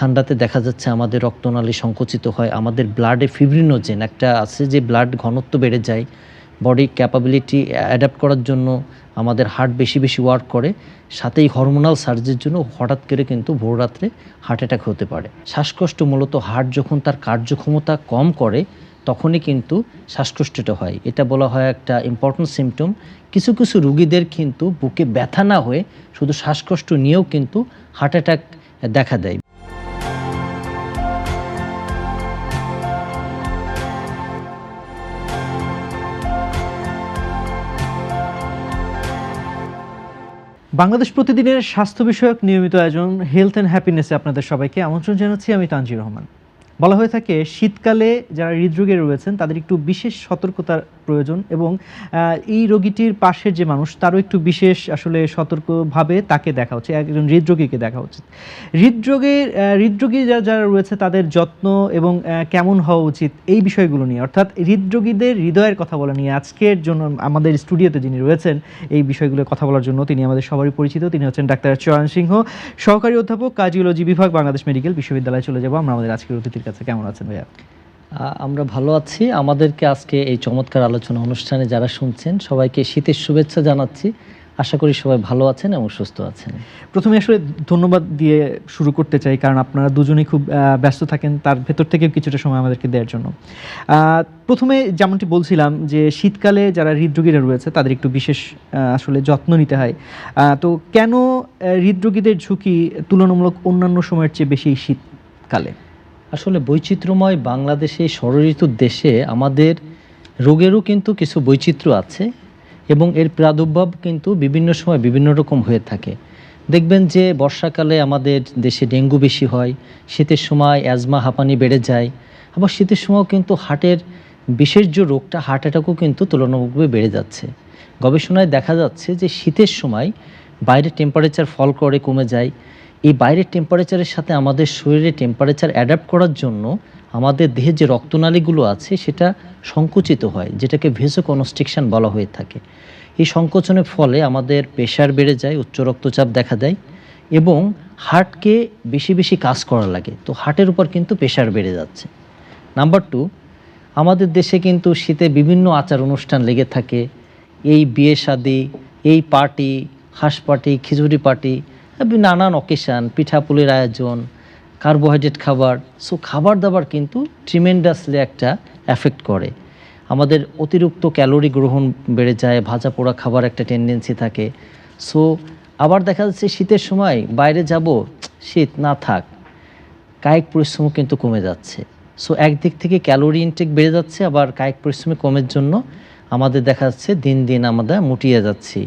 ঠান্ডাতে দেখা যাচ্ছে আমাদের রক্তনালী সংকুচিত হয়, আমাদের ব্লাডে ফিব্রিনোজেন একটা আছে যে ব্লাড ঘনত্ব বেড়ে যায়, বডি ক্যাপাবিলিটি অ্যাডাপ্ট করার জন্য আমাদের হার্ট বেশি বেশি ওয়ার্ক করে, সাথেই হরমোনাল সার্জের জন্য হঠাৎ করে কিন্তু ভোররাত্রে হার্ট অ্যাটাক হতে পারে। শ্বাসকষ্ট মূলত হার্ট যখন তার কার্যক্ষমতা কম করে তখনই কিন্তু শ্বাসকষ্টটা হয়। এটা বলা হয় একটা ইম্পর্ট্যান্ট সিমটম। কিছু কিছু রুগীদের কিন্তু বুকে ব্যথা না হয়ে শুধু শ্বাসকষ্ট নিয়েও কিন্তু হার্ট অ্যাটাক দেখা দেয়। বাংলাদেশ প্রতিদিনের স্বাস্থ্য বিষয়ক নিয়মিত আয়োজন হেলথ অ্যান্ড হ্যাপিনেসে আপনাদের সবাইকে আমন্ত্রণ জানাচ্ছি। আমি তানজির রহমান। বলা হয়ে থাকে শীতকালে যারা হৃদরোগে রয়েছেন তাদের একটু বিশেষ সতর্কতার প্রয়োজন এবং এই রোগীটির পাশের যে মানুষ তারও একটু বিশেষ আসলে সতর্কভাবে তাকে দেখা উচিত, একজন হৃদরোগীকে দেখা উচিত। হৃদরোগী যারা রয়েছে তাদের যত্ন এবং কেমন হওয়া উচিত এই বিষয়গুলো নিয়ে, অর্থাৎ হৃদরোগীদের হৃদয়ের কথা বলা নিয়ে আজকের জন্য আমাদের স্টুডিওতে যিনি রয়েছেন এই বিষয়গুলো কথা বলার জন্য তিনি আমাদের সবারই পরিচিত। তিনি হচ্ছেন ডাক্তার চয়ন সিংহ, সহকারী অধ্যাপক, কার্ডিওলজি বিভাগ, বাংলাদেশ মেডিকেল বিশ্ববিদ্যালয়ে। চলে যাব আমরা আমাদের আজকের অতিথির কাছে। কেমন আছেন ভাইয়া? আমরা ভালো আছি। আমাদেরকে আজকে এই চমৎকার আলোচনা অনুষ্ঠানে যারা শুনছেন সবাইকে শীতের শুভেচ্ছা জানাচ্ছি। আশা করি সবাই ভালো আছেন এবং সুস্থ আছেন। প্রথমে আসলে ধন্যবাদ দিয়ে শুরু করতে চাই, কারণ আপনারা দুজনেই খুব ব্যস্ত থাকেন, তার ভেতর থেকে কিছুটা সময় আমাদেরকে দেওয়ার জন্য। প্রথমে যেমনটি বলছিলাম যে শীতকালে যারা হৃদরোগীরা রয়েছে তাদের একটু বিশেষ আসলে যত্ন নিতে হয়। তো কেন হৃদরোগীদের ঝুঁকি তুলনামূলক অন্যান্য সময়ের চেয়ে বেশি শীতকালে? আসলে বৈচিত্র্যময় বাংলাদেশে, ষড়ঋতুর দেশে আমাদের রোগেরও কিন্তু কিছু বৈচিত্র্য আছে এবং এর প্রাদুর্ভাব কিন্তু বিভিন্ন সময় বিভিন্ন রকম হয়ে থাকে। দেখবেন যে বর্ষাকালে আমাদের দেশে ডেঙ্গু বেশি হয়, শীতের সময় অ্যাজমা হাঁপানি বেড়ে যায়, আবার শীতের সময়ও কিন্তু হার্টের বিশেষ যে রোগটা হার্ট অ্যাটাকও কিন্তু তুলনামূলকভাবে বেড়ে যাচ্ছে। গবেষণায় দেখা যাচ্ছে যে শীতের সময় বাইরের টেম্পারেচার ফল করে কমে যায়। এই বাইরের টেম্পারেচারের সাথে আমাদের শরীরে টেম্পারেচার অ্যাডাপ্ট করার জন্য আমাদের দেহে যে রক্তনালীগুলো আছে সেটা সংকুচিত হয়, যেটাকে ভেসোকনস্ট্রিকশন বলা হয়ে থাকে। এই সংকোচনের ফলে আমাদের প্রেশার বেড়ে যায়, উচ্চ রক্তচাপ দেখা দেয় এবং হার্টকে বেশি বেশি কাজ করা লাগে। তো হার্টের উপর কিন্তু প্রেশার বেড়ে যাচ্ছে। নাম্বার 2, আমাদের দেশে কিন্তু শীতে বিভিন্ন আচার অনুষ্ঠান লেগে থাকে। এই বিয়ে শাদী, এই পার্টি, হাঁস পার্টি, খিচুড়ি পার্টি, নানান অকেশান, পিঠাপুলির আয়োজন, কার্বোহাইড্রেট খাবার। সো খাবার দাবার কিন্তু ট্রিমেন্ডাসলি একটা এফেক্ট করে। আমাদের অতিরিক্ত ক্যালোরি গ্রহণ বেড়ে যায়, ভাজা পোড়া খাবার একটা টেন্ডেন্সি থাকে। সো আবার দেখা যাচ্ছে শীতের সময় বাইরে যাব, শীত না থাক, কায়িক পরিশ্রমও কিন্তু কমে যাচ্ছে। সো একদিক থেকে ক্যালোরি ইনটেক বেড়ে যাচ্ছে, আবার কায়িক পরিশ্রমে কমের জন্য আমাদের দেখা যাচ্ছে দিন দিন আমরা মুটিয়ে যাচ্ছি।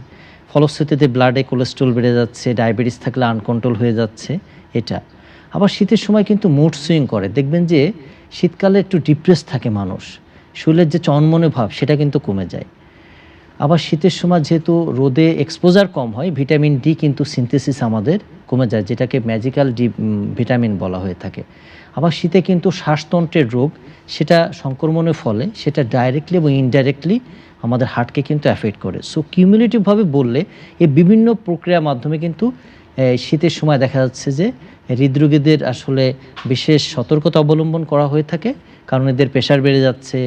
ফলশ্রুতিতে ব্লাডে কোলেস্ট্রল বেড়ে যাচ্ছে, ডায়াবেটিস থাকলে আনকন্ট্রোল হয়ে যাচ্ছে। এটা আবার শীতের সময় কিন্তু মুড সুইং করে। দেখবেন যে শীতকালে একটু ডিপ্রেস থাকে মানুষ, শরীরের যে চনমনে ভাব সেটা কিন্তু কমে যায়। আবার শীতের সময় যেহেতু রোদে এক্সপোজার কম হয়, ভিটামিন ডি কিন্তু সিনথেসিস আমাদের কমে যায়, যেটাকে ম্যাজিক্যাল ডি ভিটামিন বলা হয়ে থাকে। আবার শীতে কিন্তু শ্বাসতন্ত্রের রোগ, সেটা সংক্রমণের ফলে সেটা ডাইরেক্টলি এবং ইনডাইরেক্টলি আমাদের হার্টকে কিন্তু অ্যাফেক্ট করে। সো কিউমুলেটিভভাবে বললে এই বিভিন্ন প্রক্রিয়ার মাধ্যমে কিন্তু শীতের সময় দেখা যাচ্ছে যে হৃদরোগীদের আসলে বিশেষ সতর্কতা অবলম্বন করা হয়ে থাকে, কারণ এদের প্রেশার বেড়ে যাচ্ছে,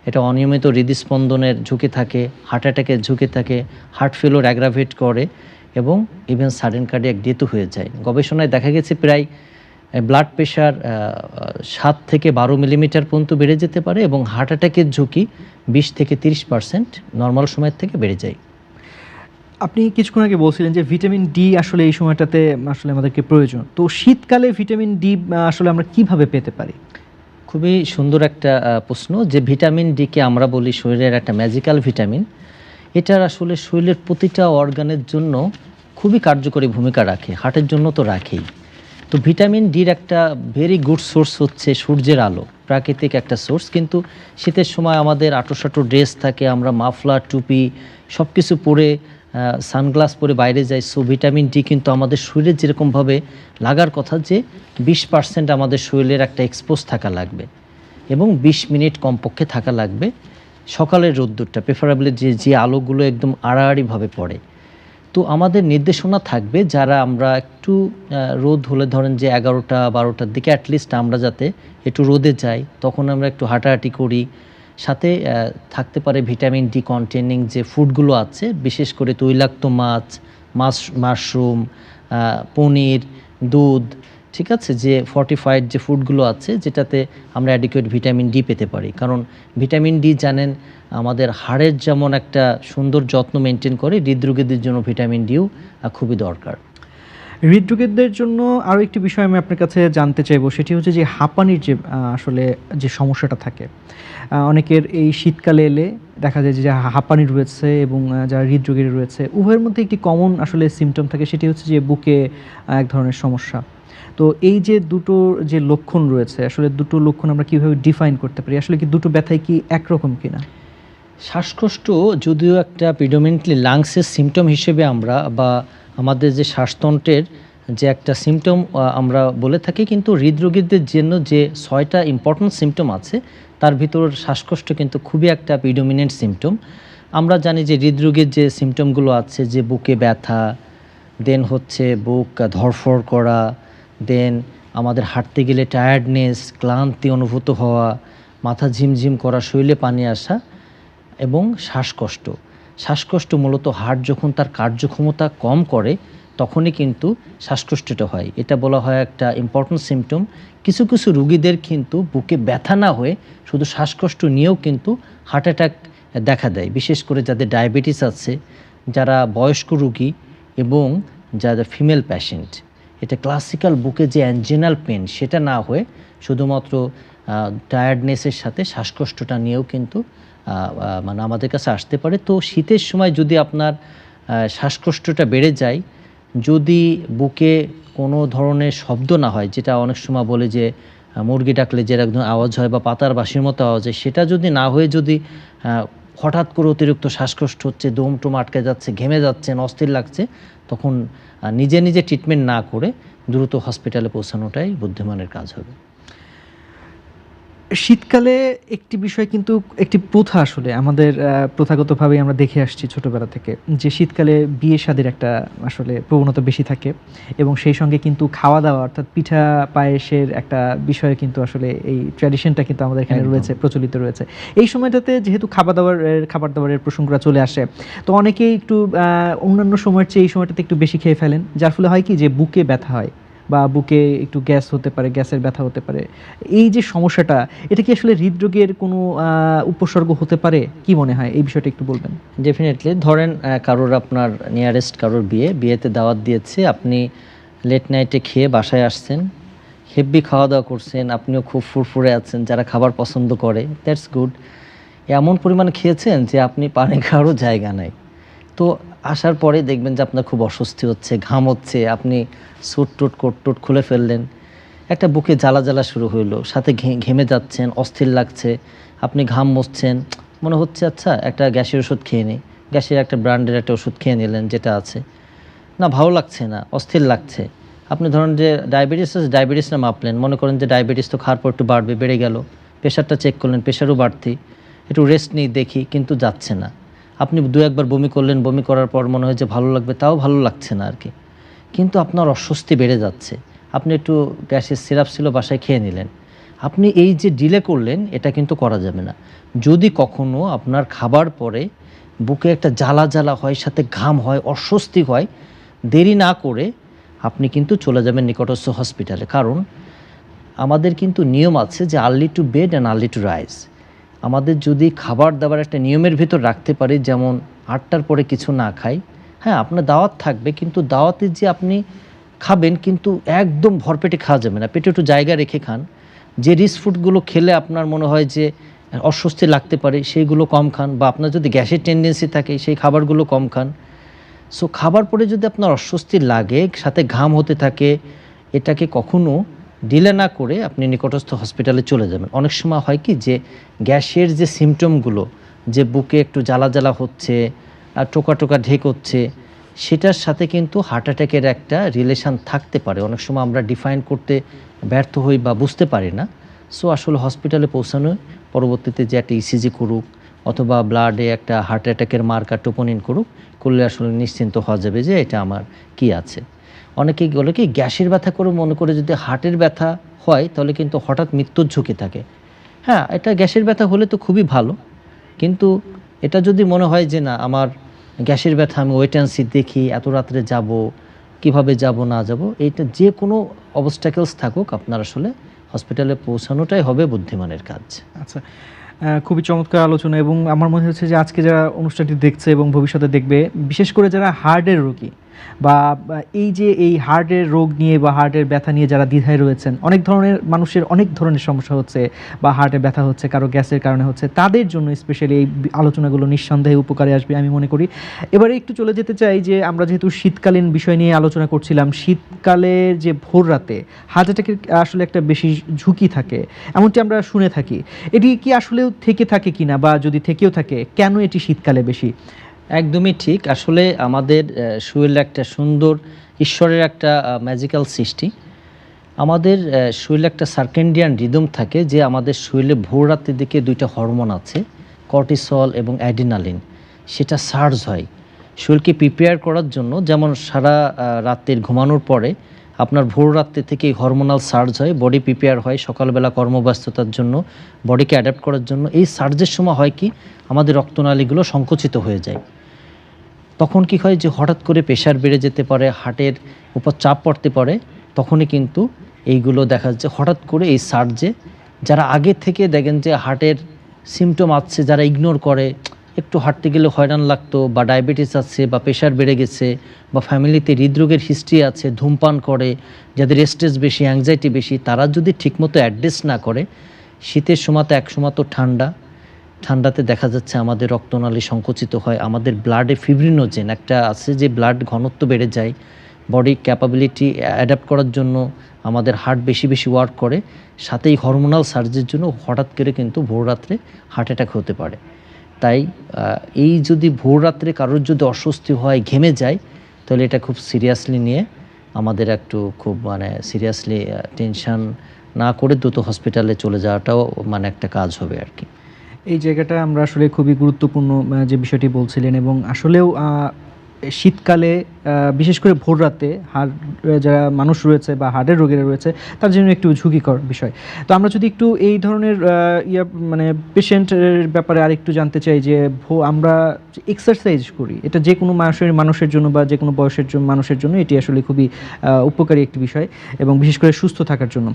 এটা অনিয়মিত হৃদস্পন্দনের ঝুঁকি থাকে, হার্ট অ্যাটাকের ঝুঁকি থাকে, হার্ট ফেলিওর অ্যাগ্রাভেট করে এবং ইভেন সাডেন কার্ডিয়াক ডেথও হয়ে যায়। গবেষণায় দেখা গেছে প্রায় ব্লাড প্রেশার 7 থেকে 12 মিলিমিটার পর্যন্ত বেড়ে যেতে পারে এবং হার্ট অ্যাটাকের ঝুঁকি 20 থেকে 30% নর্মাল সময়ের থেকে বেড়ে যায়। আপনি কিছুক্ষণ আগে বলছিলেন যে ভিটামিন ডি আসলে এই সময়টাতে আসলে আমাদেরকে প্রয়োজন। তো শীতকালে ভিটামিন ডি আসলে আমরা কিভাবে পেতে পারি? খুবই সুন্দর একটা প্রশ্ন। যে ভিটামিন ডিকে আমরা বলি শরীরের একটা ম্যাজিক্যাল ভিটামিন, এটার আসলে শরীরের প্রতিটা অর্গানের জন্য খুবই কার্যকরী ভূমিকা রাখে, হার্টের জন্য তো রাখেই। তো ভিটামিন ডির একটা ভেরি গুড সোর্স হচ্ছে সূর্যের আলো, প্রাকৃতিক একটা সোর্স। কিন্তু শীতের সময় আমাদের আঁটো ড্রেস থাকে, আমরা মাফলার, টুপি সব কিছু পরে, সানগ্লাস পরে বাইরে যাই। সো ভিটামিন ডি কিন্তু আমাদের শরীরে যেরকমভাবে লাগার কথা যে 20% আমাদের শরীরের একটা এক্সপোজ থাকা লাগবে এবং 20 মিনিট কমপক্ষে থাকা লাগবে সকালের রোদ্দুরটা, প্রেফারেবলি যে আলোগুলো একদম আড়াআড়িভাবে পড়ে। তো আমাদের নির্দেশনা থাকবে যারা আমরা একটু রোদ হলে ধরেন যে 11টা-12টার দিকে অ্যাটলিস্ট আমরা যাতে একটু রোদে যাই, তখন আমরা একটু হাঁটাহাঁটি করি। সাথে থাকতে পারে ভিটামিন ডি কন্টেনিং যে ফুডগুলো আছে, বিশেষ করে তৈলাক্ত মাশরুম, পনির, দুধ, ঠিক আছে, যে ফর্টিফাইড যে ফুডগুলো আছে যেটাতে আমরা অ্যাডিকুয়েট ভিটামিন ডি পেতে পারি। কারণ ভিটামিন ডি জানেন আমাদের হাড়ের যেমন একটা সুন্দর যত্ন মেনটেন করে, হৃদরোগীদের জন্য ভিটামিন ডিও খুবই দরকার। হৃদরোগীদের জন্য আরও একটি বিষয় আমি আপনার কাছে জানতে চাইবো, সেটি হচ্ছে যে হাঁপানির যে আসলে যে সমস্যাটা থাকে, অনেকের এই শীতকালে এলে দেখা যায় যে হাঁপানি রয়েছে এবং যারা হৃদরোগীর রয়েছে উভয়ের মধ্যে একটি কমন আসলে সিমটম থাকে, সেটি হচ্ছে যে বুকে এক ধরনের সমস্যা। তো এই যে দুটো যে লক্ষণ রয়েছে, আসলে দুটো লক্ষণ আমরা কীভাবে ডিফাইন করতে পারি? আসলে কি দুটো ব্যথাই কি একরকম কিনা? শ্বাসকষ্ট যদিও একটা প্রিডোমিনেন্টলি লাংসের সিমটম হিসেবে আমরা বা আমাদের যে শ্বাসতন্ত্রের যে একটা সিমটম আমরা বলে থাকি, কিন্তু হৃদরোগীদের জন্য যে 6টা ইম্পর্ট্যান্ট সিমটম আছে তার ভিতর শ্বাসকষ্ট কিন্তু খুবই একটা প্রিডোমিনেন্ট সিমটম। আমরা জানি যে হৃদরোগীর যে সিমটমগুলো আছে, যে বুকে ব্যথা, দেন হচ্ছে বুক ধড়ফড় করা, দেন আমাদের হাঁটতে গেলে টায়ার্ডনেস, ক্লান্তি অনুভূত হওয়া, মাথা ঝিমঝিম করা, শরীরে পানি আসা এবং শ্বাসকষ্ট মূলত হার্ট যখন তার কার্যক্ষমতা কম করে তখনই কিন্তু শ্বাসকষ্টটা হয়। এটা বলা হয় একটা ইম্পর্ট্যান্ট সিমটম। কিছু কিছু রুগীদের কিন্তু বুকে ব্যথা না হয়ে শুধু শ্বাসকষ্ট নিয়েও কিন্তু হার্ট অ্যাটাক দেখা দেয়, বিশেষ করে যাদের ডায়াবেটিস আছে, যারা বয়স্ক রুগী এবং যারা ফিমেল পেশেন্ট। এটা ক্লাসিক্যাল বুকে যে অ্যাঞ্জিনাল পেন সেটা না হয়ে শুধুমাত্র টায়ার্ডনেসের সাথে শ্বাসকষ্টটা নিয়েও কিন্তু মানে আমাদের কাছে আসতে পারে। তো শীতের সময় যদি আপনার শ্বাসকষ্টটা বেড়ে যায়, যদি বুকে কোনো ধরনের শব্দ না হয়, যেটা অনেক সময় বলে যে মুরগি ডাকলে যে একদম আওয়াজ হয় বা পাতার বাঁশির মতো আওয়াজ হয়, সেটা যদি না হয়ে যদি হঠাৎ করে অতিরিক্ত শ্বাসকষ্ট হচ্ছে, দম টম আটকে যাচ্ছে, ঘেমে যাচ্ছেন, অস্থির লাগছে, তখন নিজে নিজে ট্রিটমেন্ট না করে দ্রুত হসপিটালে পৌঁছানোটাই বুদ্ধিমানের কাজ হবে। শীতকালে একটি বিষয় কিন্তু একটি প্রথা আসলে আমাদের প্রথাগতভাবেই আমরা দেখে আসছি ছোটোবেলা থেকে, যে শীতকালে বিয়ে শাদির একটা আসলে প্রবণতা বেশি থাকে এবং সেই সঙ্গে কিন্তু খাওয়া দাওয়া অর্থাৎ পিঠা পায়েসের একটা বিষয় কিন্তু আসলে এই ট্র্যাডিশনটা কিন্তু আমাদের এখানে রয়েছে, প্রচলিত রয়েছে। এই সময়টাতে যেহেতু খাবার দাবারের প্রসঙ্গটা চলে আসে, তো অনেকেই একটু অন্যান্য সময়ের চেয়ে এই সময়টাতে একটু বেশি খেয়ে ফেলেন, যার ফলে হয় কি যে বুকে ব্যথা হয় বা বুকে একটু গ্যাস হতে পারে, গ্যাসের ব্যথা হতে পারে। এই যে সমস্যাটা, এটা কি আসলে হৃদরোগের কোনো উপসর্গ হতে পারে? কি মনে হয় এই বিষয়টা একটু বলবেন? ডেফিনেটলি। ধরেন কারোর আপনার নিয়ারেস্ট কারোর বিয়েতে দাওয়াত দিয়েছে, আপনি লেট নাইটে খেয়ে বাসায় আসছেন, হেভি খাওয়া দাওয়া করছেন, আপনিও খুব ফুরফুরে আছেন, যারা খাবার পছন্দ করে দ্যাটস গুড। এমন পরিমাণ খেয়েছেন যে আপনি পানি খাওয়ারও জায়গা নাই। তো আসার পরে দেখবেন যে আপনার খুব অস্বস্তি হচ্ছে, ঘাম হচ্ছে, আপনি স্যুট টুট কোট টুট খুলে ফেললেন, একটা বুকে জ্বালা জ্বালা শুরু হইলো, সাথে ঘেমে যাচ্ছেন, অস্থির লাগছে, আপনি ঘাম মুছছেন, মনে হচ্ছে আচ্ছা একটা গ্যাসের ওষুধ খেয়ে নিই, গ্যাসের একটা ব্র্যান্ডের একটা ওষুধ খেয়ে নিলেন যেটা আছে, না ভালো লাগছে না, অস্থির লাগছে। আপনি ধরেন যে ডায়াবেটিস না মাপলেন, মনে করেন যে ডায়াবেটিস তো খাওয়ার পর একটু বাড়বে, বেড়ে গেল, প্রেশারটা চেক করলেন, প্রেশারও বাড়তি, একটু রেস্ট নিই দেখি, কিন্তু যাচ্ছে না। আপনি 2-1বার বমি করলেন, বমি করার পর মনে হয় যে ভালো লাগবে, তাও ভালো লাগছে না আর কি, কিন্তু আপনার অস্বস্তি বেড়ে যাচ্ছে। আপনি একটু গ্যাসের সিরাপ ছিল বাসায় খেয়ে নিলেন, আপনি এই যে ডিলে করলেন এটা কিন্তু করা যাবে না। যদি কখনো আপনার খাবার পরে বুকে একটা জ্বালা জ্বালা হয়, সাথে ঘাম হয়, অস্বস্তি হয়, দেরি না করে আপনি কিন্তু চলে যাবেন নিকটস্থ হসপিটালে। কারণ আমাদের কিন্তু নিয়ম আছে যে early to bed and early to rise. আমাদের যদি খাবার দাবার একটা নিয়মের ভিতর রাখতে পারি, যেমন 8টার পরে কিছু না খাই, হ্যাঁ আপনার দাওয়াত থাকবে, কিন্তু দাওয়াতে যে আপনি খাবেন কিন্তু একদম ভরপেটে খাওয়া যাবে না, পেটে একটু জায়গা রেখে খান। যে রিচ ফুডগুলো খেলে আপনার মনে হয় যে অস্বস্তি লাগতে পারে সেইগুলো কম খান, বা আপনার যদি গ্যাসের টেন্ডেন্সি থাকে সেই খাবারগুলো কম খান। সো খাবার পরে যদি আপনার অস্বস্তি লাগে, সাথে ঘাম হতে থাকে, এটাকে কখনো ডিলে না করে আপনি নিকটস্থ হসপিটালে চলে যাবেন। অনেক সময় হয় কি যে গ্যাসের যে সিমটমগুলো, যে বুকে একটু জ্বালা জ্বালা হচ্ছে আর টোকা টোকা ঢেক হচ্ছে, সেটার সাথে কিন্তু হার্ট অ্যাটাকের একটা রিলেশান থাকতে পারে। অনেক সময় আমরা ডিফাইন করতে ব্যর্থ হই বা বুঝতে পারি না। সো আসলে হসপিটালে পৌঁছানো, পরবর্তীতে যে একটা ইসিজি করুক অথবা ব্লাডে একটা হার্ট অ্যাটাকের মার্কার টোপোনিন করলে আসলে নিশ্চিন্ত হওয়া যাবে যে এটা আমার কি আছে। অনেকেই বলে কি গ্যাসের ব্যথা করে মনে করে যদি হার্টের ব্যথা হয় তাহলে কিন্তু হঠাৎ মৃত্যুর ঝুঁকি থাকে। হ্যাঁ, এটা গ্যাসের ব্যথা হলে তো খুবই ভালো, কিন্তু এটা যদি মনে হয় যে না আমার গ্যাসের ব্যথা, আমি ওয়েট অ্যান্ড সি দেখি, এত রাত্রে যাব, কিভাবে যাব না যাব, এইটা যে কোনো অবস্ট্যাকলস থাকুক আপনার আসলে হসপিটালে পৌঁছানোটাই হবে বুদ্ধিমানের কাজ। আচ্ছা, খুবই চমৎকার আলোচনা, এবং আমার মনে হচ্ছে যে আজকে যারা অনুষ্ঠানটি দেখছে এবং ভবিষ্যতে দেখবে, বিশেষ করে যারা হার্টের রোগী বা এই হার্টের রোগ নিয়ে বা হার্টের ব্যথা নিয়ে যারা দ্বিধায় রয়েছেন, অনেক ধরনের মানুষের অনেক ধরনের সমস্যা হচ্ছে বা হার্টে ব্যথা হচ্ছে, কারো গ্যাসের কারণে হচ্ছে, তাদের জন্য স্পেশালি এই আলোচনাগুলো নিঃসন্দেহে উপকারে আসবে আমি মনে করি। এবারে একটু চলে যেতে চাই যে আমরা যেহেতু শীতকালীন বিষয় নিয়ে আলোচনা করছিলাম, শীতকালের যে ভোর রাতে হার্ট অ্যাটাকের আসলে একটা বেশি ঝুঁকি থাকে এমনটি আমরা শুনে থাকি। এটি কি আসলেও থেকে থাকে কিনা, বা যদি থেকেও থাকে কেন এটি শীতকালে বেশি? একদমই ঠিক। আসলে আমাদের শরীরে একটা সুন্দর ঈশ্বরের একটা ম্যাজিক্যাল সৃষ্টি। আমাদের শরীরে একটা সার্কেন্ডিয়ান রিদম থাকে যে আমাদের শরীরে ভোর রাতের দিকে দুইটা হরমোন আছে, কর্টিসল এবং অ্যাড্রিনালিন। সেটা সার্জ হয় শরীরকে প্রিপেয়ার করার জন্য। যেমন সারা রাতের ঘুমানোর পরে আপনার ভোর রাত্রে থেকে হরমোনাল সার্জ হয়, বডি প্রিপেয়ার হয় সকালবেলা কর্মব্যস্ততার জন্য, বডিকে অ্যাডাপ্ট করার জন্য। এই সার্জের সময় হয় কি আমাদের রক্তনালীগুলো সংকুচিত হয়ে যায়। তখন কি হয় যে হঠাৎ করে প্রেশার বেড়ে যেতে পারে, হার্টের উপর চাপ পড়তে পারে। তখনই কিন্তু এইগুলো দেখা যাচ্ছে হঠাৎ করে এই সার্জে, যারা আগে থেকে দেখেন যে হার্টের সিমটম আছে, যারা ইগনোর করে, একটু হাঁটতে গেলে হয়রান লাগতো, বা ডায়াবেটিস আছে, বা প্রেশার বেড়ে গেছে, বা ফ্যামিলিতে হৃদরোগের হিস্ট্রি আছে, ধূমপান করে, যাদের স্ট্রেস বেশি, অ্যাংজাইটি বেশি, তারা যদি ঠিকমতো অ্যাড্রেস না করে, শীতের সময়তে এক সময় তো ঠান্ডাতে দেখা যাচ্ছে আমাদের রক্তনালী সংকুচিত হয়, আমাদের ব্লাডে ফিব্রিনোজেন একটা আছে যে ব্লাড ঘনত্ব বেড়ে যায়, বডি ক্যাপাবিলিটি অ্যাডাপ্ট করার জন্য আমাদের হার্ট বেশি বেশি ওয়ার্ক করে, সাথেই হরমোনাল সার্জের জন্য হঠাৎ করে কিন্তু ভোর রাত্রে হার্ট অ্যাটাক হতে পারে। তাই এই যদি ভোর রাত্রে কারোর যদি অস্বস্তি হয়, ঘেমে যায়, তাহলে এটা খুব সিরিয়াসলি নিয়ে আমাদের একটু খুব সিরিয়াসলি টেনশন না করে দ্রুত হসপিটালে চলে যাওয়াটাও একটা কাজ হবে আর কি। এই জায়গাটা আমরা আসলে খুবই গুরুত্বপূর্ণ যে বিষয়টি বলছিলেন, এবং আসলেও শীতকালে বিশেষ করে ভোর রাতে যারা মানুষ রয়েছে বা হার্টের রোগীরা রয়েছে তার জন্য একটু ঝুঁকিকর বিষয়। তো আমরা যদি একটু এই ধরনের পেশেন্টের ব্যাপারে আরেকটু জানতে চাই যে আমরা এক্সারসাইজ করি, এটা যে কোনো মানুষের জন্য বা যে কোনো বয়সের মানুষের জন্য এটি আসলে খুবই উপকারী একটি বিষয়, এবং বিশেষ করে সুস্থ থাকার জন্য।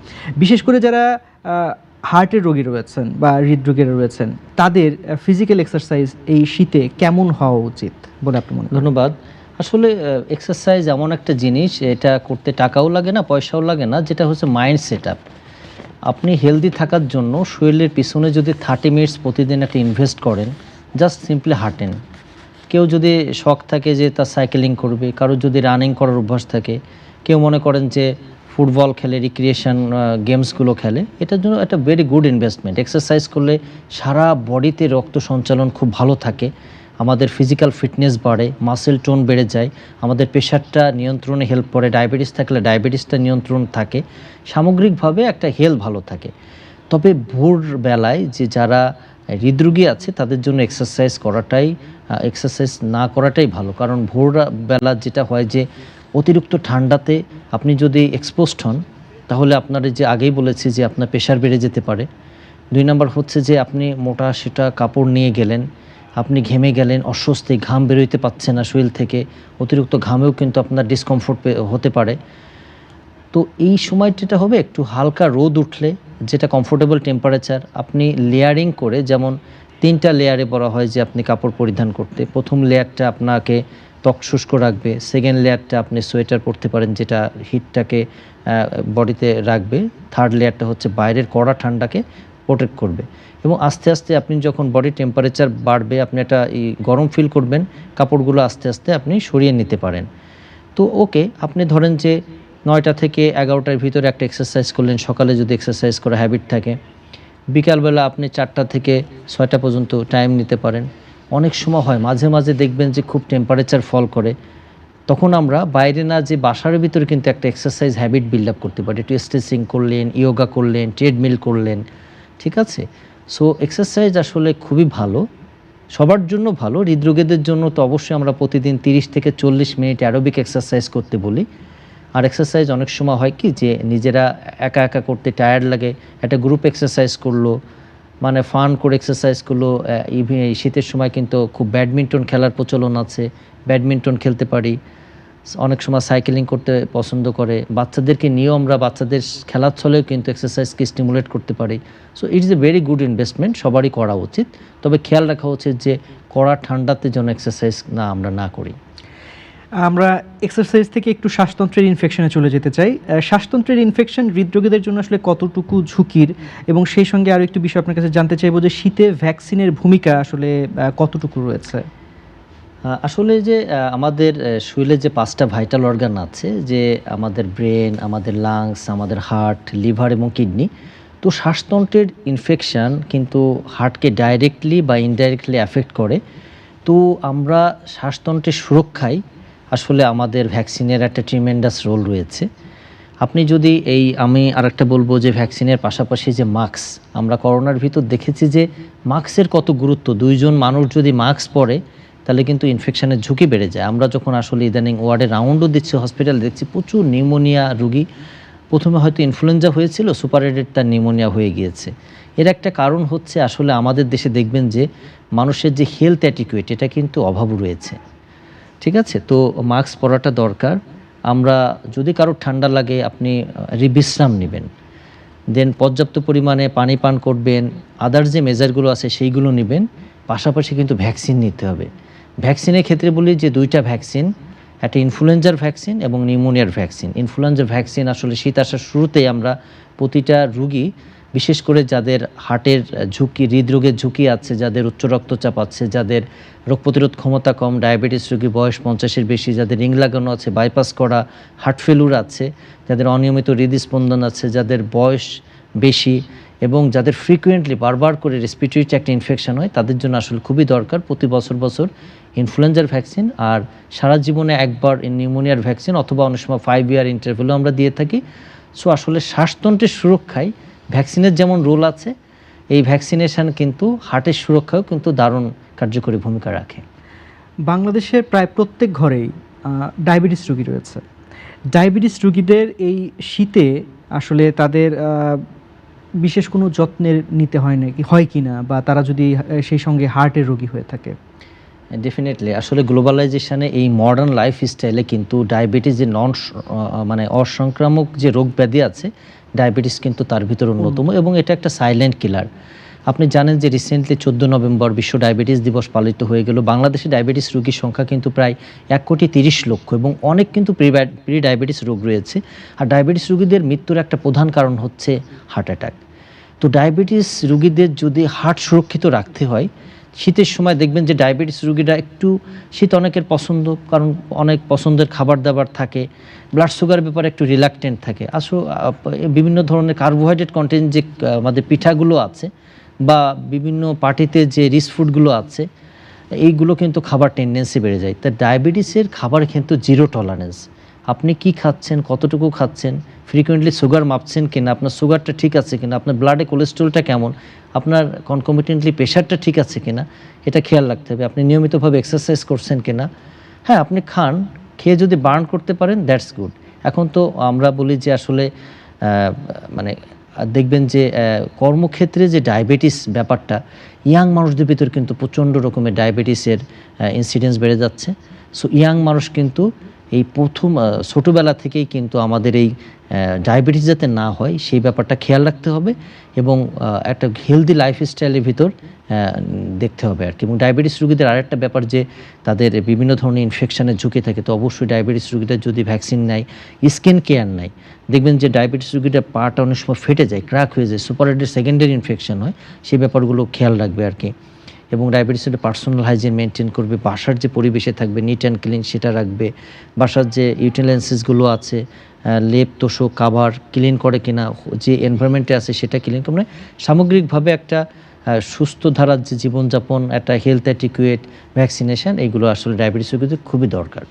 বিশেষ করে যারা হার্টের রোগী রয়েছেন বা হৃদরোগীরা রয়েছেন, তাদের ফিজিক্যাল এক্সারসাইজ এই শীতে কেমন হওয়া উচিত বলে আপনি মনে করেন? ধন্যবাদ। আসলে এক্সারসাইজ এমন একটা জিনিস, এটা করতে টাকাও লাগে না, পয়সাও লাগে না, যেটা হচ্ছে মাইন্ড সেট আপ। আপনি হেলদি থাকার জন্য শরীরের পিছনে যদি 30 মিনিটস প্রতিদিন একটা ইনভেস্ট করেন, জাস্ট সিম্পলি হাঁটেন। কেউ যদি শখ থাকে যে তার সাইকেলিং করবে, কারোর যদি রানিং করার অভ্যাস থাকে, কেউ মনে করেন যে ফুটবল খেলে, রিক্রিয়েশন গেমসগুলো খেলে, এটার জন্য একটা ভেরি গুড ইনভেস্টমেন্ট। এক্সারসাইজ করলে সারা বডিতে রক্ত সঞ্চালন খুব ভালো থাকে, আমাদের ফিজিক্যাল ফিটনেস বাড়ে, মাসেল টোন বেড়ে যায়, আমাদের প্রেশারটা নিয়ন্ত্রণে হেল্প করে, ডায়াবেটিস থাকলে ডায়াবেটিসটা নিয়ন্ত্রণ থাকে, সামগ্রিকভাবে একটা হেলথ ভালো থাকে। তবে ভোর বেলায় যে যারা হৃদরোগী আছে তাদের জন্য এক্সারসাইজ না করাটাই ভালো। কারণ ভোর বেলা যেটা হয় যে অতিরিক্ত ঠান্ডাতে আপনি যদি এক্সপোজড হন, তাহলে আপনার যে আগেই বলেছি যে আপনার প্রেশার বেড়ে যেতে পারে। 2 নম্বর হচ্ছে যে আপনি মোটা সেটা কাপড় নিয়ে গেলেন, আপনি ঘেমে গেলেন, অস্বস্তি, ঘাম বেরোইতে পারছে না শরীর থেকে, অতিরিক্ত ঘামেও কিন্তু আপনার ডিসকমফোর্ট হতে পারে। তো এই সময়টা হবে একটু হালকা রোদ উঠলে, যেটা কমফোর্টেবল টেম্পারেচার, আপনি লেয়ারিং করে, যেমন 3টা লেয়ারে বলা হয় যে আপনি কাপড় পরিধান করতে। প্রথম লেয়ারটা আপনাকে ত্বক শুষ্ক রাখবে, সেকেন্ড লেয়ারটা আপনি সোয়েটার পরতে পারেন যেটা হিটটাকে বডিতে রাখবে, থার্ড লেয়ারটা হচ্ছে বাইরের কড়া ঠান্ডাকে প্রোটেক্ট করবে। এবং আস্তে আস্তে আপনি যখন বডি টেম্পারেচার বাড়বে, আপনি একটা গরম ফিল করবেন, কাপড়গুলো আস্তে আস্তে আপনি সরিয়ে নিতে পারেন। তো ওকে, আপনি ধরেন যে 9টা থেকে 11টার ভিতরে একটা এক্সারসাইজ করলেন, সকালে যদি এক্সারসাইজ করা হ্যাবিট থাকে, বিকালবেলা আপনি 4টা থেকে 6টা পর্যন্ত টাইম নিতে পারেন। অনেক সময় হয় মাঝে মাঝে দেখবেন যে খুব টেম্পারেচার ফল করে, তখন আমরা বাইরে না যে বাসার ভিতরে কিন্তু একটা এক্সারসাইজ হ্যাবিট বিল্ড আপ করতে পারি। একটু স্ট্রেচিং করলেন, ইয়োগা করলেন, ট্রেডমিল করলেন, ঠিক আছে? সো এক্সারসাইজ আসলে খুবই ভালো, সবার জন্য ভালো। হৃদরোগীদের জন্য তো অবশ্যই আমরা প্রতিদিন 30 থেকে 40 মিনিট অ্যারোবিক এক্সারসাইজ করতে বলি। আর এক্সারসাইজ অনেক সময় হয় কি যে নিজেরা একা একা করতে টায়ার্ড লাগে, একটা গ্রুপ এক্সারসাইজ করলো, মানে ফান করে এক্সারসাইজ করলো। এই শীতের সময় কিন্তু খুব ব্যাডমিন্টন খেলার প্রচলন আছে, ব্যাডমিন্টন খেলতে পারি। অনেক সময় সাইকেলিং করতে পছন্দ করে, বাচ্চাদেরকে নিয়েও আমরা বাচ্চাদের খেলার ছলেও কিন্তু এক্সারসাইজকে স্টিমুলেট করতে পারি। So it's a very good investment, সবারই করা উচিত। তবে খেয়াল রাখা উচিত যে কড়া ঠান্ডাতে যেন এক্সারসাইজ আমরা না করি। আমরা এক্সারসাইজ থেকে একটু শ্বাসতন্ত্রের ইনফেকশনে চলে যেতে চাই। শ্বাসতন্ত্রের ইনফেকশন হৃদরোগীদের জন্য আসলে কতটুকু ঝুঁকির, এবং সেই সঙ্গে আরও একটু বিষয় আপনার কাছে জানতে চাইবো যে শীতে ভ্যাকসিনের ভূমিকা আসলে কতটুকু রয়েছে? আসলে যে আমাদের শরীরে যে 5টা ভাইটাল অর্গান আছে, যে আমাদের ব্রেন, আমাদের লাংস, আমাদের হার্ট, লিভার এবং কিডনি। তো শ্বাসতন্ত্রের ইনফেকশান কিন্তু হার্টকে ডাইরেক্টলি বা ইনডাইরেক্টলি অ্যাফেক্ট করে। তো আমরা শ্বাসতন্ত্রের সুরক্ষায় আসলে আমাদের ভ্যাকসিনের একটা ট্রিমেন্ডাস রোল রয়েছে। আপনি যদি আমি আরেকটা বলবো যে ভ্যাকসিনের পাশাপাশি যে মাস্ক, আমরা করোনার ভিতর দেখেছি যে মাস্কের কত গুরুত্ব। 2 জন মানুষ যদি মাস্ক পরে তাহলে কিন্তু ইনফেকশনের ঝুঁকি বেড়ে যায়। আমরা যখন আসলে ইদানিং ওয়ার্ডে রাউন্ডও দিচ্ছি, হসপিটালে দেখছি প্রচুর নিউমোনিয়া রুগী। প্রথমে হয়তো ইনফ্লুয়েঞ্জা হয়েছিল, সুপারহেডেড তার নিউমোনিয়া হয়ে গিয়েছে। এর একটা কারণ হচ্ছে আসলে আমাদের দেশে দেখবেন যে মানুষের যে হেলথ অ্যাটিকুয়েট, এটা কিন্তু অভাব রয়েছে। ঠিক আছে, তো মাস্ক পরাটা দরকার। আমরা যদি কারো ঠান্ডা লাগে আপনি বিশ্রাম নেবেন, দেন পর্যাপ্ত পরিমাণে পানি পান করবেন, আদার যে মেজারগুলো আছে সেইগুলো নেবেন। পাশাপাশি কিন্তু ভ্যাকসিন নিতে হবে। ভ্যাকসিনের ক্ষেত্রে বলি যে 2টা ভ্যাকসিন, একটা ইনফ্লুয়েঞ্জার ভ্যাকসিন এবং নিউমোনিয়ার ভ্যাকসিন। ইনফ্লুয়েঞ্জার ভ্যাকসিন আসলে শীত আসার শুরুতেই আমরা প্রতিটা রুগী, বিশেষ করে যাদের হার্টের ঝুঁকি, হৃদরোগের ঝুঁকি আছে, যাদের উচ্চ রক্তচাপ আছে, যাদের রোগ প্রতিরোধ ক্ষমতা কম, ডায়াবেটিস রোগী, বয়স 50-এর বেশি, যাদের রিং লাগানো আছে, বাইপাস করা, হার্ট ফেলুর আছে, যাদের অনিয়মিত হৃদস্পন্দন আছে, যাদের বয়স বেশি এবং যাদের ফ্রিকুয়েন্টলি বারবার করে রেসপিরেটরি ট্র্যাক্ট ইনফেকশন হয়, তাদের জন্য আসলে খুবই দরকার প্রতি বছর ইনফ্লুয়েঞ্জার ভ্যাকসিন। আর সারা জীবনে একবার নিউমোনিয়ার ভ্যাকসিন, অথবা অনেক সময় 5 ইয়ার ইন্টারভ্যালও আমরা দিয়ে থাকি। সো আসলে শ্বাসতন্ত্রের সুরক্ষায় ভ্যাকসিনের যেমন রোল আছে, এই ভ্যাকসিনেশান কিন্তু হার্টের সুরক্ষাও কিন্তু দারুণ কার্যকরী ভূমিকা রাখে। বাংলাদেশের প্রায় প্রত্যেক ঘরেই ডায়াবেটিস রোগী রয়েছে। ডায়াবেটিস রোগীদের এই শীতে আসলে তাদের বিশেষ কোনো যত্নের নিতে হয় কি না, বা তারা যদি সেই সঙ্গে হার্টের রোগী হয়ে থাকে? ডেফিনেটলি আসলে গ্লোবালাইজেশনে এই মডার্ন লাইফ স্টাইলে কিন্তু ডায়াবেটিস যে মানে অসংক্রামক যে রোগ ব্যাধি আছে, ডায়াবেটিস কিন্তু তার ভিতর অন্যতম, এবং এটা একটা সাইলেন্ট কিলার। আপনি জানেন যে রিসেন্টলি 14 নভেম্বর বিশ্ব ডায়াবেটিস দিবস পালিত হয়ে গেল। বাংলাদেশে ডায়াবেটিস রোগীর সংখ্যা কিন্তু প্রায় 1,30,00,000, এবং অনেক কিন্তু প্রি ডায়াবেটিস রোগ রয়েছে। আর ডায়াবেটিস রোগীদের মৃত্যুর একটা প্রধান কারণ হচ্ছে হার্ট অ্যাটাক। তো ডায়াবেটিস রোগীদের যদি হার্ট সুরক্ষিত রাখতে হয়, শীতের সময় দেখবেন যে ডায়াবেটিস রোগীরা একটু, শীত অনেকের পছন্দ, কারণ অনেক পছন্দের খাবার দাবার থাকে, ব্লাড সুগার ব্যাপারে একটু রিল্যাক্টেন্ট থাকে। বিভিন্ন ধরনের কার্বোহাইড্রেট কন্টেন্ট যে আমাদের পিঠাগুলো আছে, বা বিভিন্ন পার্টিতে যে রিচ ফুডগুলো আছে, এইগুলো কিন্তু খাবার টেন্ডেন্সি বেড়ে যায়। তা ডায়াবেটিসের খাবার কিন্তু জিরো টলারেন্স। আপনি কি খাচ্ছেন, কতটুকু খাচ্ছেন, ফ্রিকুয়েন্টলি সুগার মাপছেন কিনা, আপনার সুগারটা ঠিক আছে কিনা, আপনার ব্লাডে কোলেস্ট্রলটা কেমন, আপনার কনকমিটেন্টলি প্রেশারটা ঠিক আছে কিনা, এটা খেয়াল রাখতে হবে। আপনি নিয়মিতভাবে এক্সারসাইজ করছেন কিনা। হ্যাঁ, আপনি খান, খেয়ে যদি বার্ন করতে পারেন দ্যাটস গুড। এখন তো আমরা বলি যে আসলে মানে দেখবেন যে কর্মক্ষেত্রে যে ডায়াবেটিস ব্যাপারটা, ইয়াং মানুষদের ভিতর কিন্তু প্রচণ্ড রকমের ডায়াবেটিসের ইনসিডেন্স বেড়ে যাচ্ছে। সো ইয়াং মানুষ কিন্তু এই প্রথম ছোটোবেলা থেকেই কিন্তু আমাদের এই ডায়াবেটিস যাতে না হয় সেই ব্যাপারটা খেয়াল রাখতে হবে, এবং একটা হেলদি লাইফস্টাইলের ভিতর দেখতে হবে আর কি। এবং ডায়াবেটিস রোগীদের আরেকটা ব্যাপার যে তাদের বিভিন্ন ধরনের ইনফেকশনের ঝুঁকি থাকে। তো অবশ্যই ডায়াবেটিস রোগীরা যদি ভ্যাকসিন নেয়, স্কিন কেয়ার নেয়, দেখবেন যে ডায়াবেটিস রোগীরা পাটা অনেক সময় ফেটে যায়, ক্র্যাক হয়ে যায়, সুপারহেডের সেকেন্ডারি ইনফেকশন হয়, সেই ব্যাপারগুলো খেয়াল রাখবে আর কি। এবং ডায়াবেটিসের পার্সোনাল হাইজিন মেনটেন করবে, বাসার যে পরিবেশে থাকবে নিট অ্যান্ড ক্লিন সেটা রাখবে, বাসার যে ইউটেন্সিলসগুলো আছে, লেপ তোষক কাভার ক্লিন করে কিনা, যে এনভায়রনমেন্টে আছে সেটা ক্লিন করে, মানে সামগ্রিকভাবে একটা সুস্থ ধারার যে জীবনযাপন, একটা হেলথ অ্যাটিকুয়েট ভ্যাকসিনেশন, এইগুলো আসলে ডায়াবেটিস রোগীদের খুবই দরকার।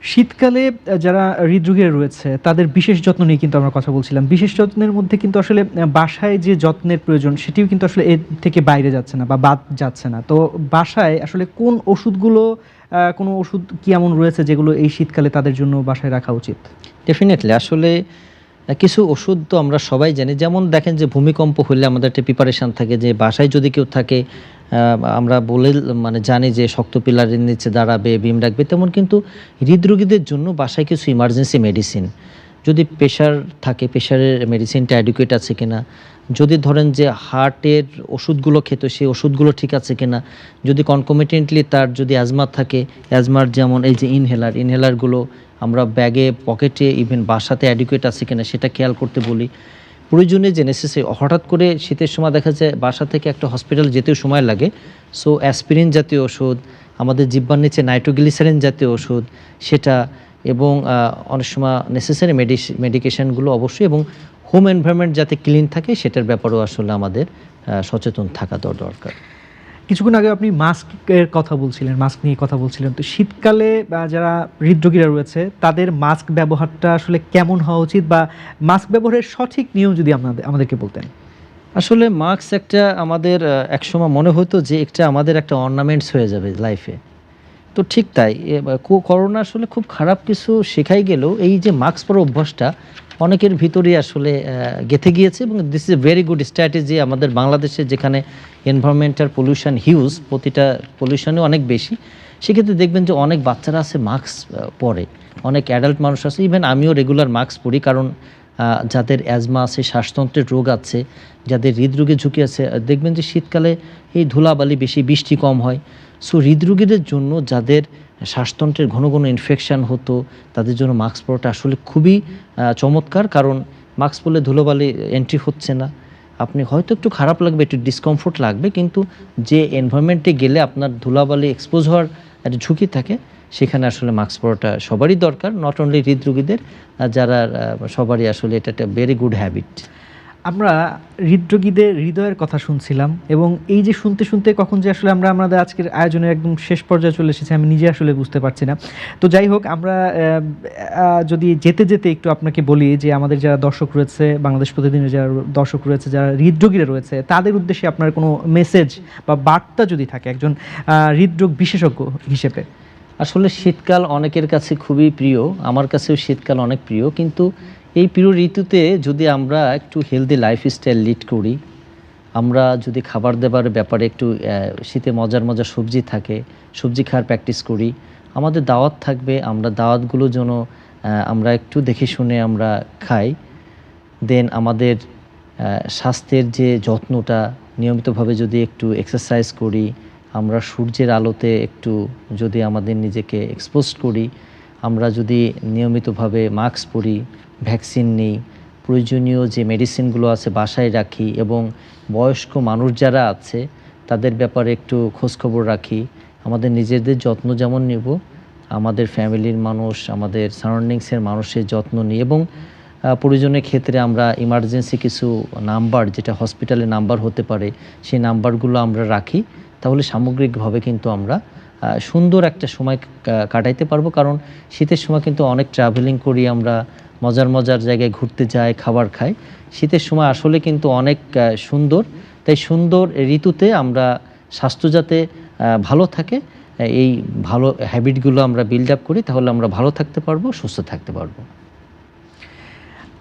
শীতকালে যারা হৃদরোগীরা রয়েছে তাদের বিশেষ যত্ন নিয়ে কিন্তু আমরা কথা বলছিলাম। বিশেষ যত্নের মধ্যে কিন্তু আসলে বাসায় যে যত্নের প্রয়োজন সেটিও কিন্তু আসলে এর থেকে বাইরে যাচ্ছে না বা বাদ যাচ্ছে না। তো বাসায় আসলে কোন ওষুধগুলো, কোনো ওষুধ কি এমন রয়েছে যেগুলো এই শীতকালে তাদের জন্য বাসায় রাখা উচিত? ডেফিনেটলি আসলে কিছু ওষুধ তো আমরা সবাই জানি, যেমন দেখেন যে ভূমিকম্প হলে আমাদের একটা প্রিপারেশান থাকে যে বাসায় যদি কেউ থাকে আমরা বলে মানে জানি যে শক্ত পিলারের নিচে দাঁড়াবে, বিম রাখবে। তেমন কিন্তু হৃদরোগীদের জন্য বাসায় কিছু ইমার্জেন্সি মেডিসিন, যদি প্রেশার থাকে প্রেশারের মেডিসিনটা অ্যাডিকুয়েট আছে কিনা, যদি ধরেন যে হার্টের ওষুধগুলো খেত সেই ওষুধগুলো ঠিক আছে কিনা, যদি কনকমিটেন্টলি তার যদি অ্যাজমা থাকে, অ্যাজমার যেমন এই যে ইনহেলারগুলো আমরা ব্যাগে পকেটে ইভেন বাসাতে অ্যাডিকুয়েট আছে কিনা সেটা খেয়াল করতে বলি। প্রয়োজনে যে নেসেসারি, হঠাৎ করে শীতের সময় দেখা যায় বাসা থেকে একটা হসপিটাল যেতেও সময় লাগে, সো অ্যাসপিরিন জাতীয় ওষুধ, আমাদের জিহ্বার নিচে নাইট্রোগ্লিসারিন জাতীয় ওষুধ সেটা, এবং অনেক সময় নেসেসারি মেডিকেশানগুলো অবশ্যই, এবং হোম এনভায়রনমেন্ট যাতে ক্লিন থাকে সেটার ব্যাপারেও আসলে আমাদের সচেতন থাকা দরকার। কিছুক্ষণ আগে আপনি মাস্কের কথা বলছিলেন, মাস্ক নিয়ে কথা বলছিলেন। তো শীতকালে যারা হৃদরোগীরা রয়েছে তাদের মাস্ক ব্যবহারটা আসলে কেমন হওয়া উচিত, বা মাস্ক ব্যবহারের সঠিক নিয়ম যদি আমাদেরকে বলতেন। আসলে মাস্ক একটা আমাদের একসময় মনে হতো যে একটা আমাদের একটা অর্নামেন্টস হয়ে যাবে লাইফে, তো ঠিক তাই করোনা আসলে খুব খারাপ কিছু শেখাই গেলেও এই যে মাস্ক পরার অভ্যাসটা অনেকের ভিতরেই আসলে গেঁথে গিয়েছে, এবং this is a very good strategy. আমাদের বাংলাদেশে যেখানে এনভায়রনমেন্টাল পলিউশন হিউজ, প্রতিটা পলিউশনে অনেক বেশি, সেক্ষেত্রে দেখবেন যে অনেক বাচ্চারা আছে মাস্ক পরে, অনেক অ্যাডাল্ট মানুষ আছে, ইভেন আমিও রেগুলার মাস্ক পরি, কারণ যাদের অ্যাজমা আছে, শ্বাসতন্ত্রের রোগ আছে, যাদের হৃদরোগের ঝুঁকি আছে, দেখবেন যে শীতকালে এই ধুলাবালি বেশি, বৃষ্টি কম হয়। সো হৃদরোগীদের জন্য যাদের শ্বাসতন্ত্রের ঘন ঘন ইনফেকশান হতো তাদের জন্য মাস্ক পরাটা আসলে খুবই চমৎকার, কারণ মাস্ক পরলে ধুলোবালি এন্ট্রি হচ্ছে না। আপনি হয়তো একটু খারাপ লাগবে, একটু ডিসকমফোর্ট লাগবে, কিন্তু যে এনভায়রনমেন্টে গেলে আপনার ধুলাবালি এক্সপোজ হওয়ার একটা ঝুঁকি থাকে সেখানে আসলে মাস্ক পরাটা সবারই দরকার, নট অনলি হৃদরোগীদের, যারা সবারই আসলে এটা একটা ভেরি গুড হ্যাবিট। আমরা হৃদরোগীদের হৃদয়ের কথা শুনছিলাম, এবং এই যে শুনতে শুনতে কখন যে আসলে আমরা আমাদের আজকের আয়োজনের একদম শেষ পর্যায়ে চলে এসেছি আমি নিজে আসলে বুঝতে পারছি না। তো যাই হোক, আমরা যদি যেতে যেতে একটু আপনাকে বলি যে আমাদের যারা দর্শক রয়েছে, বাংলাদেশ প্রতিদিনের যারা দর্শক রয়েছে, যারা হৃদরোগীরা রয়েছে, তাদের উদ্দেশ্যে আপনার কোনো মেসেজ বা বার্তা যদি থাকে একজন হৃদরোগ বিশেষজ্ঞ হিসেবে। আসলে শীতকাল অনেকের কাছে খুবই প্রিয়, আমার কাছেও শীতকাল অনেক প্রিয়, কিন্তু এই প্রিয় ঋতুতে যদি আমরা একটু হেলদি লাইফস্টাইল লিড করি, আমরা যদি খাবার দাবার ব্যাপারে একটু শীতে মজার মজার সবজি থাকে, সবজি খাওয়ার প্র্যাকটিস করি, আমাদের দাওয়াত থাকবে, আমরা দাওয়াতগুলো যেন আমরা একটু দেখে শুনে আমরা খাই, দেন আমাদের স্বাস্থ্যের যে যত্নটা নিয়মিতভাবে যদি একটু এক্সারসাইজ করি, আমরা সূর্যের আলোতে একটু যদি আমাদের নিজেকে এক্সপোজ করি, আমরা যদি নিয়মিতভাবে মাস্ক পরি, ভ্যাকসিন নিই, প্রয়োজনীয় যে মেডিসিনগুলো আছে বাসায় রাখি, এবং বয়স্ক মানুষ যারা আছে তাদের ব্যাপারে একটু খোঁজখবর রাখি, আমাদের নিজেদের যত্ন যেমন নেব, আমাদের ফ্যামিলির মানুষ, আমাদের সারাউন্ডিংসের মানুষের যত্ন নিই, এবং প্রয়োজনের ক্ষেত্রে আমরা ইমার্জেন্সি কিছু নাম্বার, যেটা হসপিটালের নাম্বার হতে পারে, সেই নাম্বারগুলো আমরা রাখি, তাহলে সামগ্রিকভাবে কিন্তু আমরা সুন্দর একটা সময় কাটাইতে পারবো। কারণ শীতের সময় কিন্তু অনেক ট্রাভেলিং করি, আমরা মজার মজার জায়গায় ঘুরতে যাই, খাবার খাই, শীতের সময় আসলে কিন্তু অনেক সুন্দর। তাই সুন্দর ঋতুতে আমরা স্বাস্থ্য যাতে ভালো থাকে, এই ভালো হ্যাবিটগুলো আমরা বিল্ড আপ করি, তাহলে আমরা ভালো থাকতে পারবো, সুস্থ থাকতে পারবো।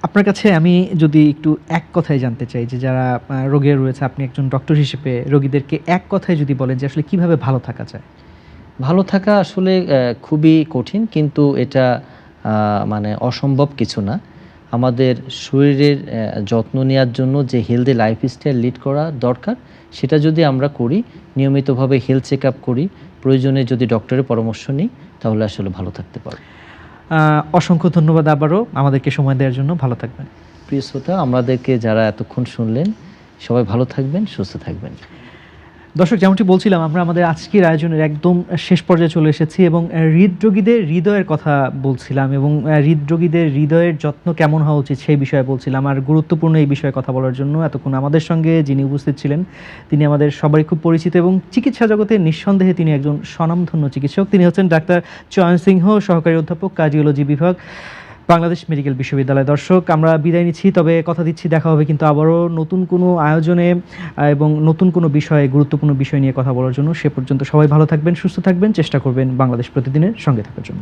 আপনার কাছে আমি যদি একটু এক কথায় জানতে চাই যে যারা রোগী রয়েছে, আপনি একজন ডক্টর হিসেবে রোগীদেরকে এক কথায় যদি বলেন যে আসলে কিভাবে ভালো থাকা যায়। ভালো থাকা আসলে খুবই কঠিন, কিন্তু এটা মানে অসম্ভব কিছু না। আমাদের শরীরের যত্ন নেওয়ার জন্য যে হেলদি লাইফস্টাইল লিড করা দরকার, সেটা যদি আমরা করি, নিয়মিতভাবে হেলথ চেক আপ করি, প্রয়োজনে যদি ডক্টরের পরামর্শ নিই, তাহলে আসলে ভালো থাকতে পারব। অসংখ্য ধন্যবাদ আবারও আমাদেরকে সময় দেওয়ার জন্য। ভালো থাকবেন। প্রিয় শ্রোতা, আমাদেরকে যারা এতক্ষণ শুনলেন, সবাই ভালো থাকবেন, সুস্থ থাকবেন। দর্শক, যেমনটি বলছিলাম, আমরা আমাদের আজকের আয়োজনের একদম শেষ পর্যায়ে চলে এসেছি এবং হৃদরোগীদের হৃদয়ের কথা বলছিলাম এবং হৃদরোগীদের হৃদয়ের যত্ন কেমন হওয়া উচিত সেই বিষয়ে বলছিলাম। আর গুরুত্বপূর্ণ এই বিষয়ে কথা বলার জন্য এতক্ষণ আমাদের সঙ্গে যিনি উপস্থিত ছিলেন তিনি আমাদের সবারই খুব পরিচিত এবং চিকিৎসা জগতে নিঃসন্দেহে তিনি একজন স্বনামধন্য চিকিৎসক। তিনি হচ্ছেন ডাক্তার চয়ন সিংহ, সহকারী অধ্যাপক, কার্ডিওলজি বিভাগ, বাংলাদেশ মেডিকেল বিশ্ববিদ্যালয়। দর্শক, আমরা বিদায় নিচ্ছি, তবে কথা দিচ্ছি দেখা হবে কিন্তু আবারও নতুন কোনো আয়োজনে এবং নতুন কোনো বিষয়ে, গুরুত্বপূর্ণ বিষয় নিয়ে কথা বলার জন্য। সে পর্যন্ত সবাই ভালো থাকবেন, সুস্থ থাকবেন, চেষ্টা করবেন বাংলাদেশ প্রতিদিনের সঙ্গে থাকার জন্য।